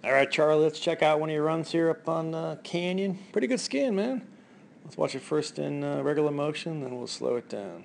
All right, Charlie, let's check out one of your runs here up on Canyon. Pretty good skiing, man. Let's watch it first in regular motion, then we'll slow it down.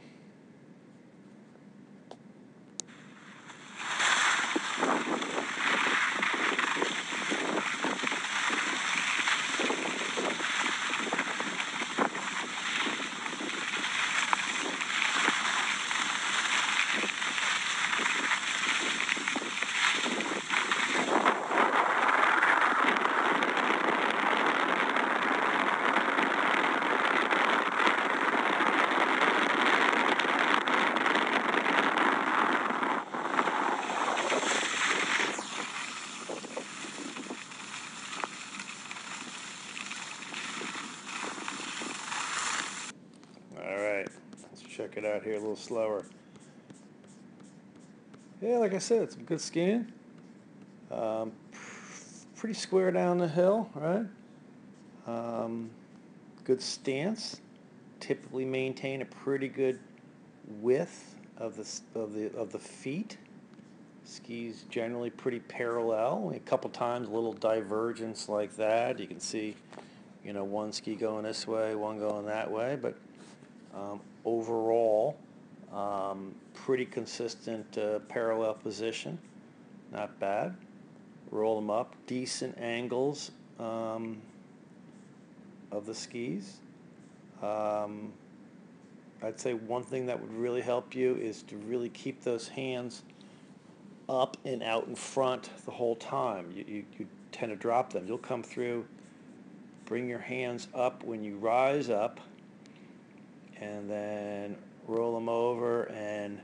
All right, let's check it out here a little slower. Yeah, like I said, it's good skiing. Um, Pretty square down the hill, right? Um, Good stance. Typically maintain a pretty good width of the feet. Skis generally pretty parallel. A couple times a little divergence like that. You can see, one ski going this way, one going that way, but overall, pretty consistent parallel position. Not bad. Roll them up. Decent angles of the skis. Um, I'd say one thing that would really help you is to really keep those hands up and out in front the whole time. You tend to drop them. You'll come through, bring your hands up when you rise up, and then roll them over and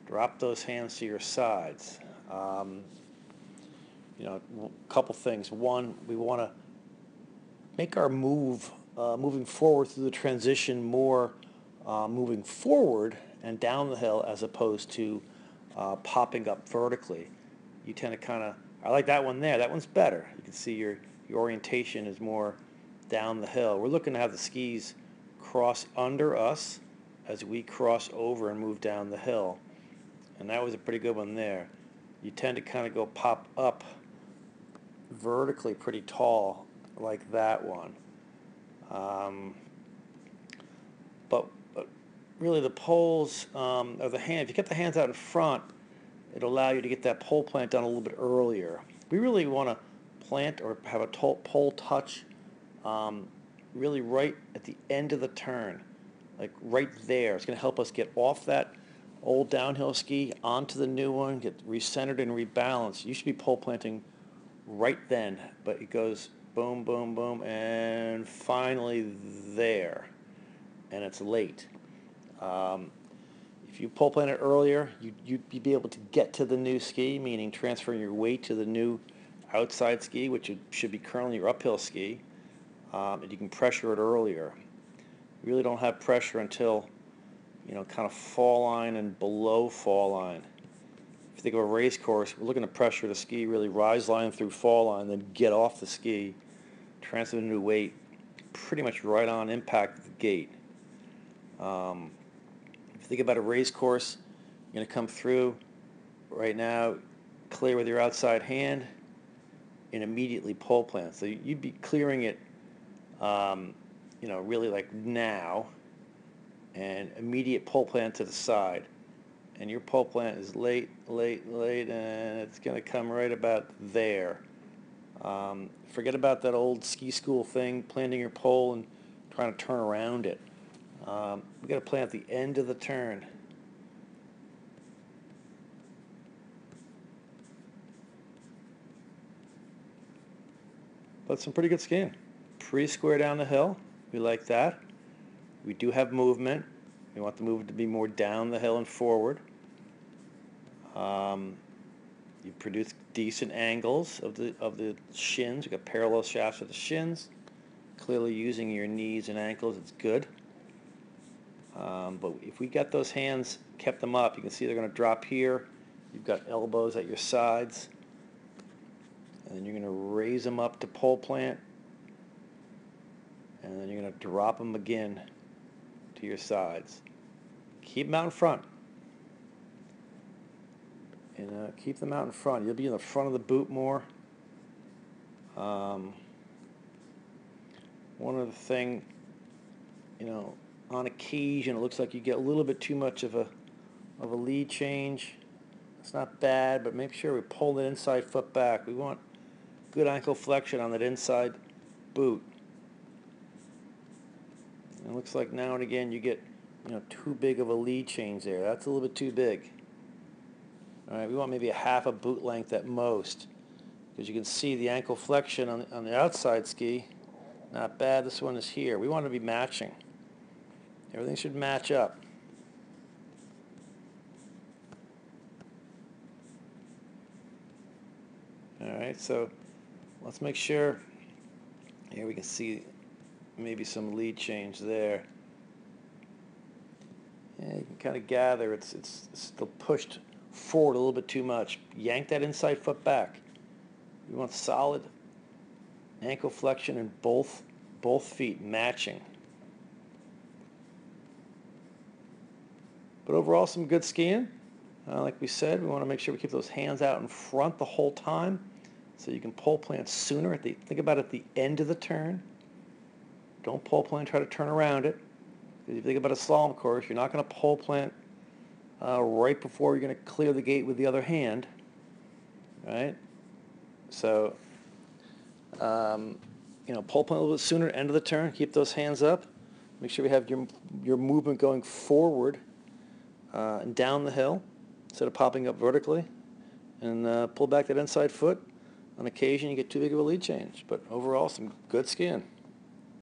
drop those hands to your sides. A couple things. One, we want to make our moving forward through the transition more moving forward and down the hill as opposed to popping up vertically. You tend to I like that one there. That one's better. You can see your orientation is more down the hill. We're looking to have the skis cross under us as we cross over and move down the hill. And that was a pretty good one there. You tend to kind of go pop up vertically pretty tall like that one. Um, but really the poles or the hand, if you get the hands out in front, it'll allow you to get that pole plant done a little bit earlier. We really want to plant or have a pole touch really right at the end of the turn, like right there. It's going to help us get off that old downhill ski onto the new one, get recentered and rebalanced. You should be pole planting right then, but it goes boom, boom, boom, and finally there, and it's late. Um, if you pole plant it earlier, you'd be able to get to the new ski, meaning transferring your weight to the new outside ski, which should be currently your uphill ski, and you can pressure it earlier. You really don't have pressure until, kind of fall line and below fall line. If you think of a race course, we're looking to pressure the ski, really rise line through fall line, then get off the ski, transfer the new weight, pretty much right on impact at the gate. If you think about a race course, you're going to come through right now, clear with your outside hand, and immediately pole plant. So you'd be clearing it, really like now, and immediate pole plant to the side. And your pole plant is late, and it's going to come right about there. Forget about that old ski school thing, planting your pole and trying to turn around it. We got to plant the end of the turn. But some pretty good skiing. Pretty square down the hill. We like that. We do have movement. We want the movement to be more down the hill and forward. You produce decent angles of the shins. You got parallel shafts of the shins. Clearly using your knees and ankles, it's good. But if we got those hands, kept them up, you can see they're going to drop here. You've got elbows at your sides. And then you're going to raise them up to pole plant. And then you're going to drop them again to your sides. Keep them out in front. And keep them out in front. You'll be in the front of the boot more. Um, one other thing, you know, on occasion it looks like you get a little bit too much of a lead change. It's not bad, but make sure we pull the inside foot back. We want good ankle flexion on that inside boot. It looks like now and again you get, too big of a lead change there. That's a little bit too big. All right, we want maybe a half a boot length at most, because you can see the ankle flexion on the outside ski. Not bad. This one is here. We want to be matching. Everything should match up. All right, so let's make sure. Here we can see maybe some lead change there. Yeah, you can kind of gather it's still pushed forward a little bit too much. Yank that inside foot back. You want solid ankle flexion in both feet matching. But overall, some good skiing. Like we said, we want to make sure we keep those hands out in front the whole time, so you can pole plant sooner. Think about it at the end of the turn. Don't pole plant, try to turn around it. If you think about a slalom course, you're not going to pole plant right before you're going to clear the gate with the other hand, right? So, pole plant a little bit sooner, end of the turn. Keep those hands up. Make sure we have your movement going forward and down the hill instead of popping up vertically. And pull back that inside foot. On occasion, you get too big of a lead change. But overall, some good skiing.